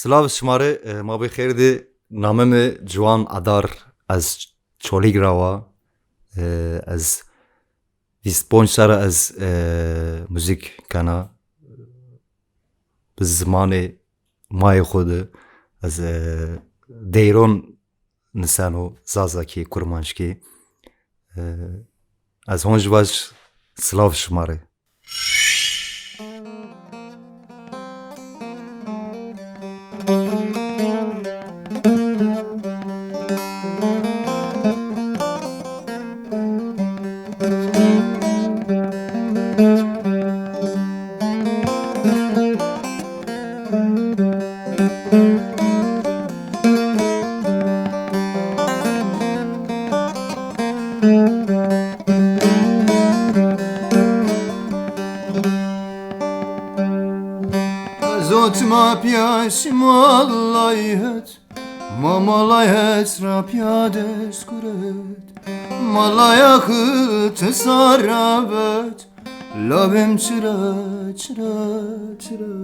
سلاو شماره ما بخیر دی نامم جوان ادار از چولیگراوا از 25 سال از موزیک کنا به زمان مای خود از دیرون نسانو زازاکی کرمانشکی از هونج باش سلاو شماره Zotma piasim allayhet Mamalayhet rapyades kuret Malayakıt sarabet Labim çıra çıra çıra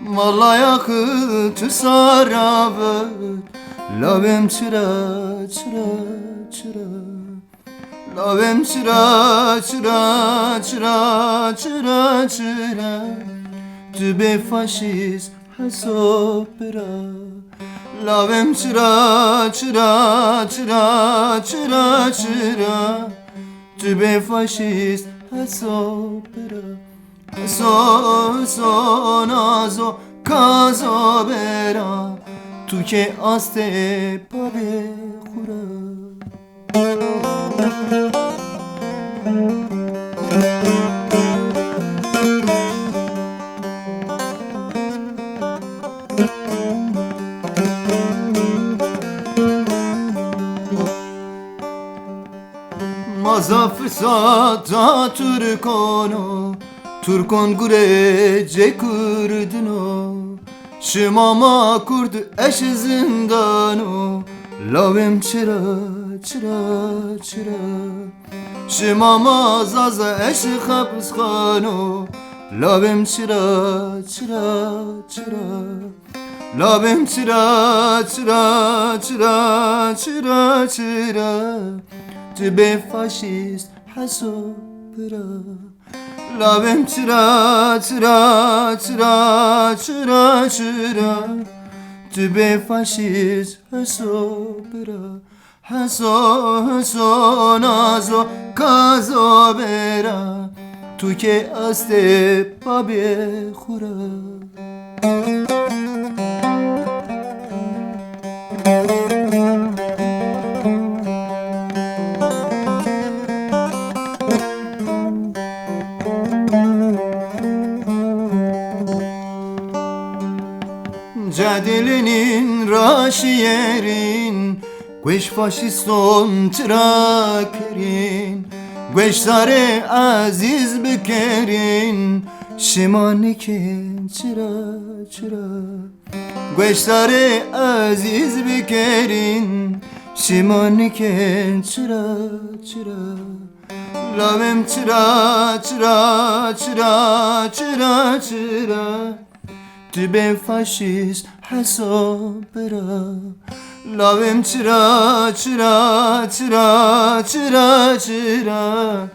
Malayakıt sarabet Labim çıra çıra çıra Labim çıra çıra çıra çıra çıra Tu be fascist hasopera Lavem çıra çıra çıra çıra çıra Tu be fascist hasopera Haso nazo kazo bera Tu ke aste pabe khura Mazafsata Türkono Türkon gurece kurdino Şimama kurdu eş zindano Lavem çıra çıra çıra Şimama zaza eş hapskhano Lavem çıra çıra çıra Lavem çıra çıra çıra çıra çıra Tu be fascist hasopera Lavem çıra çıra çıra çıra çıra Tu be fascist hasopera Haso nazo kazo bera Tu ke aste pabe khura Cadelenin raşiyerin Gweş faşiston trakerin Gweş zare aziz bikerin Şimanikin çıra çıra Gweş zare aziz bikerin Şimanikin çıra çıra Lavem çıra çıra çıra çıra çıra Tu be fascist hasopera Lavem çıra çıra çıra çıra çıra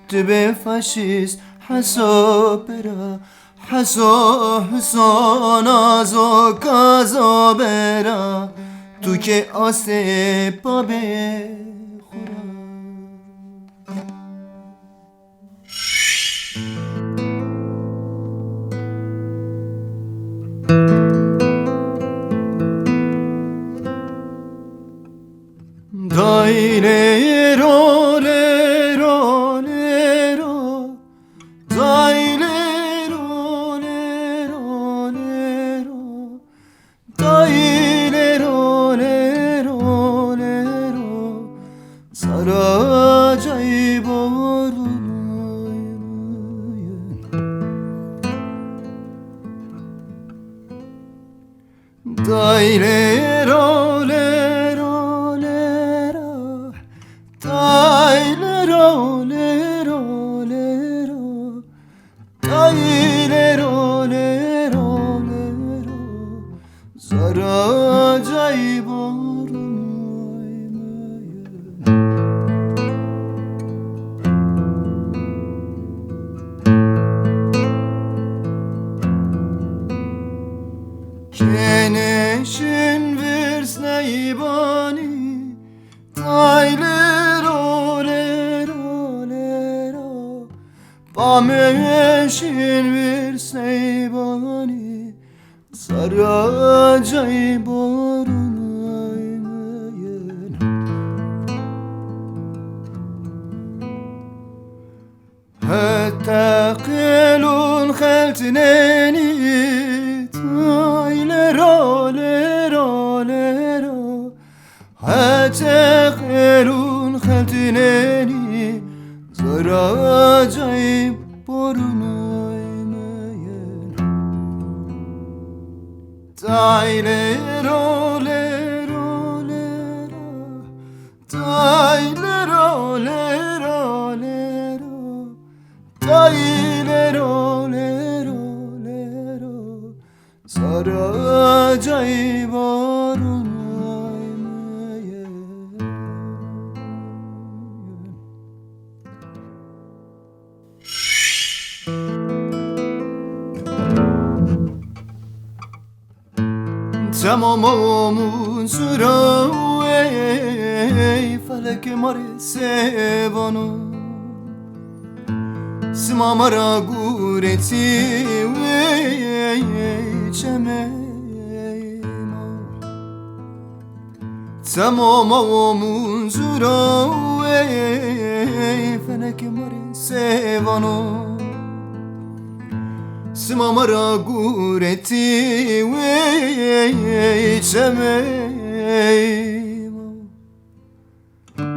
Tu be fascist hasopera Haso nazo kazo bera Tu ke aste pabe khura Dai lero lero lero Dai lero lero lero Dai lero lero lero Dai lero lero lero, dai lero lero lero, dai lero lero lero, zara cayborum Keneşin versnei bani, dai lero lero lero, pameşin versnei bani, zara cayborum aynayen. Hatta qilun khaltineni, lero lero lero, hatta qilun khaltineni, zara cayborum aynayen. Dai lero lero lero, dai lero lero lero, dai lero lero lero, zara cayborum aynayen. Tamam omun sura ey felek mare sevano Simamara gureti ey çemeymo Tamam omun sura ey felek mare sevano Simamara gureti wey çemeymo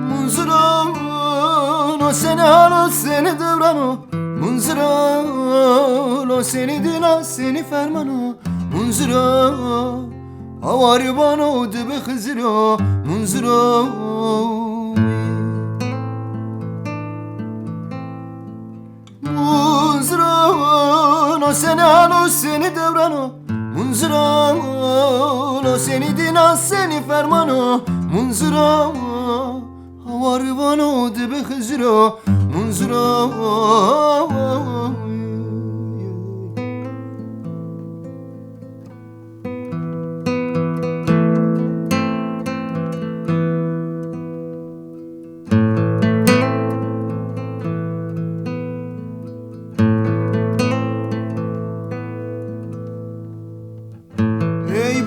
Munzurano seni halo seni devrano Munzurano seni dina seni fermano Munzurano avari bano dibe khiziro Munzurano Munzurano seni halo seni devrano Munzurano seni dina seni fermano Munzurano avari bano dibe khiziro Munzurano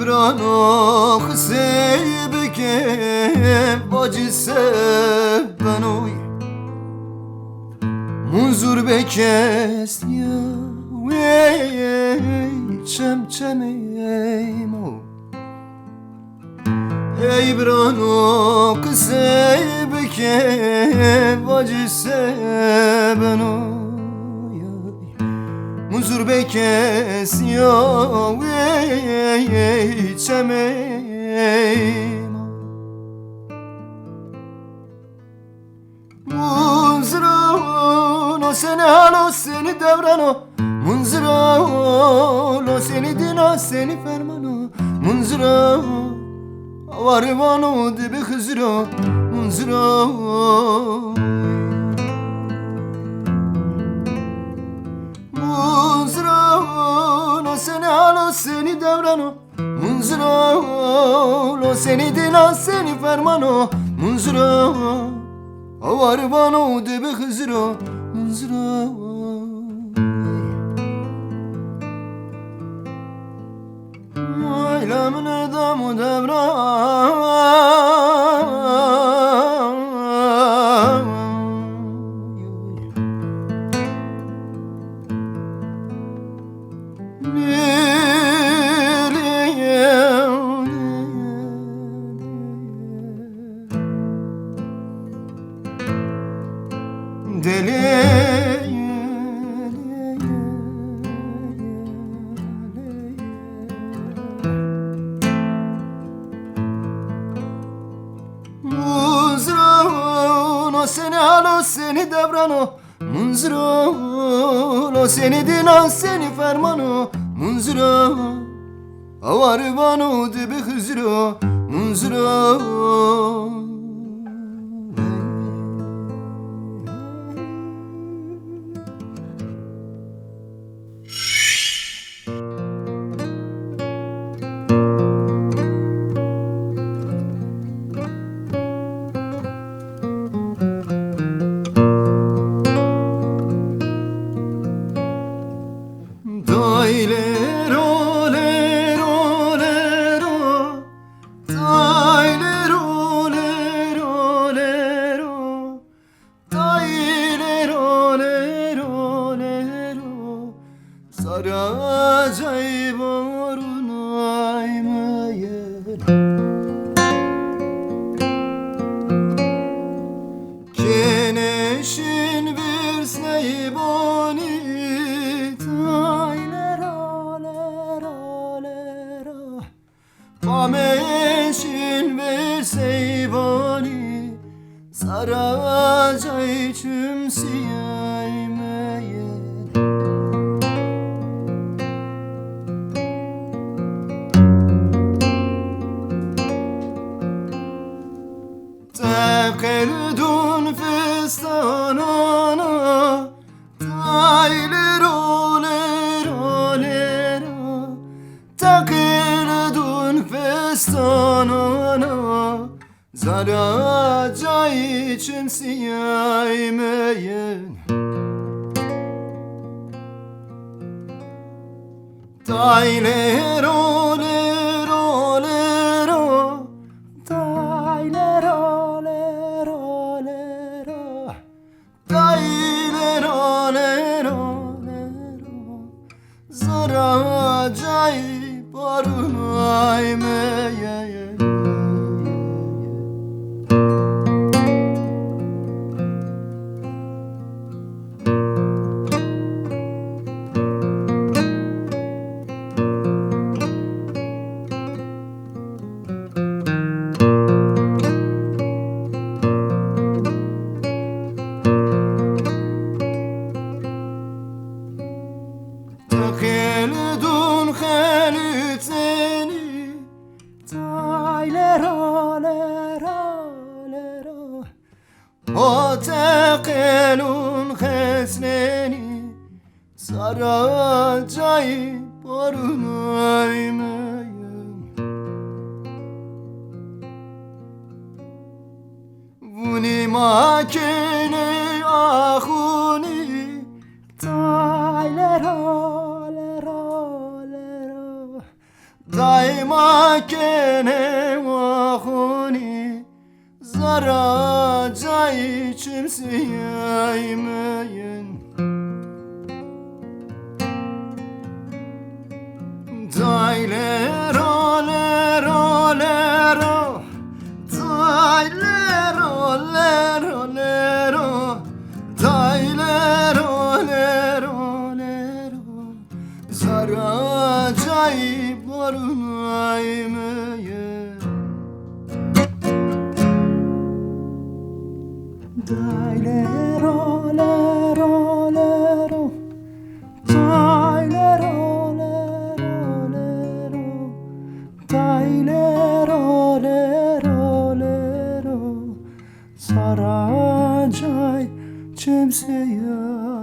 Brano khsebke bacıse banoy Munzur bekes ya wey çemçemeymo Ey brano khsebke bacıse banoy Munzur bekes ya wey çemeymo Munzurano seni halo seni devrano Munzurano seni dina seni fermano Munzurano avari bano dibe khiziro Munzurano Munzurano seni halo seni devrano Munzurano seni dina seni fermano Munzurano avari bano dibe khiziro Munzurano Ayla min damu devran Deli gavrano Munzro Lo seni dinan seni fermano Munzro Avar banu dibi hızro Munzro Saracay borunaymayen Keneşin virsneyi bonit Aylera lera lera Pameşin virseyi bonit Saracay çümsiyaymayen Tevkeldun fistanana Taylero lero lero Tevkeldun fistanana Zaracay çimsiyaymeyen Taylero lero lero Taylero Zaracay barunaymeyen Tevkeldun helütseni Taylero lero lero O tevkelun hesneni Saracay barunaymayen Vuni makine ahuni Taylero Daima kene vahuni Zaracay çimsiyaymeyen Daylero lero lero Daylero lero lero Daylero lero lero Zaracay barunaymeyen Daylero lero lero Daylero lero lero Daylero lero lero Saracay çimsiyaymeyen